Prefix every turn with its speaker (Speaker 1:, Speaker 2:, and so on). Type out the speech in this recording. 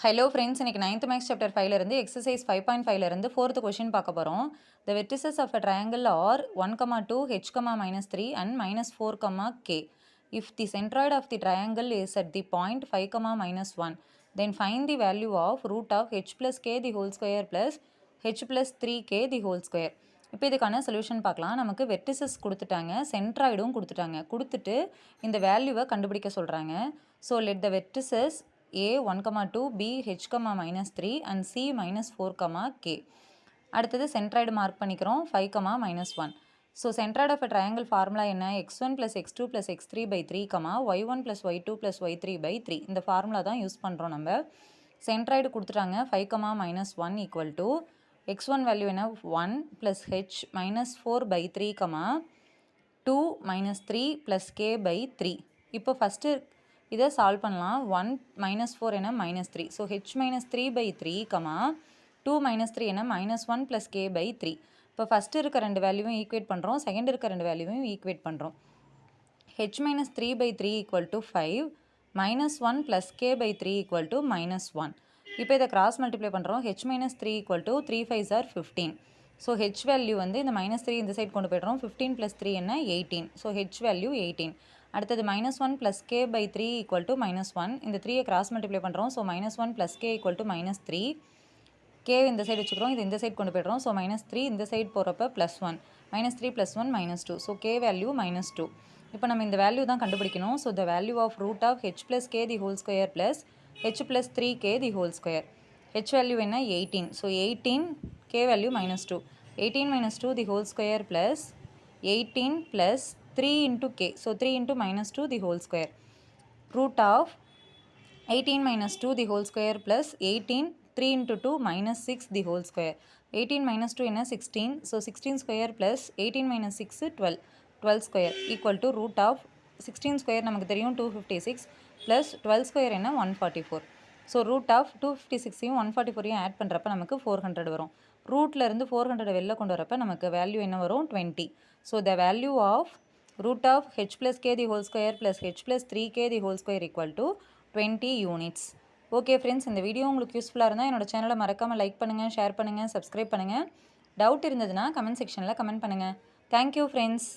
Speaker 1: Hello friends, இன்னைக்கு 9th maths chapter 5 இருந்து exercise 5.5 இருந்து 4th கொஸ்டின் பார்க்க போகிறோம். The vertices of a triangle are 1, 2, h, -3 and -4, k. If the centroid of the triangle is at the point 5, -1, then find the value of root of h plus k the whole square plus h plus 3k the whole square. இப்போ இதுக்கான solution பார்க்கலாம். நமக்கு vertices கொடுத்துட்டாங்க, சென்ட்ராய்டும் கொடுத்துட்டு இந்த வேல்யூவை கண்டுபிடிக்க சொல்கிறாங்க. So let the vertices A 1, 2, B H, -3 and C -4, K. அடுத்தது சென்ட்ராய்டு மார்க் பண்ணிக்கிறோம் 5, -1. So centroid of a triangle formula என்ன? x1 + x2 + x3 / 3, y1 + y2 + y3 / 3. இந்த ஃபார்முலா தான் யூஸ் பண்ணுறோம் நம்ம. சென்ட்ராய்டு கொடுத்துட்டாங்க 5, -1 ஈக்குவல் டு x1 வேல்யூ என்ன? 1 + h -4/3, 2 - 3 + k / 3. இப்போ ஃபஸ்ட்டு இதை சால்வ் பண்ணலாம். 1 - 4 என்ன? -3. ஸோ h -3/3, 2 - 3 என்ன? -1 + k / 3. இப்போ ஃபஸ்ட்டு இருக்க ரெண்டு வேல்யூவும் ஈக்குவேட் பண்ணுறோம், செகண்ட் இருக்க ரெண்டு வேல்யூவும் ஈக்குவேட் பண்ணுறோம். h -3/3 = 5, -1 + k / 3 = -1. இப்போ இதை கிராஸ் மல்டிப்ளை பண்ணுறோம். h - 3 = 3 5s are 15. So h value வந்து இந்த -3 இந்த சைட் கொண்டு போய்ட்றோம். 15 + 3 என்ன? 18. So h value 18. அடுத்தது -1 + k / 3 = -1. இந்த 3 கிராஸ் மல்டிப்ளை பண்ணுறோம். So -1 + k = -3. k இந்த சைடு வச்சுக்கிறோம், இது இந்த சைடு கொண்டு போய்ட்றோம். ஸோ -3 இந்த சைடு போகிறப்ப +1, -3 + 1 -2. So k value -2. இப்போ நம்ம இந்த வேல்யூ தான் கண்டுபிடிக்கணும். So the value of root of h + k the whole square plus h + 3k the whole square. h value என்ன? 18. So 18, k value -2. 18 - 2 the whole square plus 18 plus 3 into k. So 3 into -2 the whole square. Root of 18 - 2 the whole square plus 18, 3 into 2 -6 the whole square. 18 - 2 என்ன? 16. So 16 square plus 18 - 6 12. 12 square equal to root of 16 square நமக்கு தெரியும் 256 plus 12 square என்ன? 144. So root of 256ஐயும் 144ஐயும் add பண்ணுறப்ப நமக்கு 400 வரும். ரூட்டில் இருந்து 400 வெளில கொண்டு வரப்போ நமக்கு வேல்யூ என்ன வரும்? 20. So the value of root of h plus k the whole square plus h plus 3k the whole square equal to 20 units. Okay friends, இந்த வீடியோ உங்களுக்கு யூஸ்ஃபுல்லாக இருந்தால் என்னோட சேனலை மறக்காமல் லைக் பண்ணுங்கள், ஷேர் பண்ணுங்கள், சப்ஸ்கிரைப் பண்ணுங்கள். டவுட் இருந்ததுன்னா கமெண்ட் செக்ஷனில் கமெண்ட் பண்ணுங்கள். Thank you friends.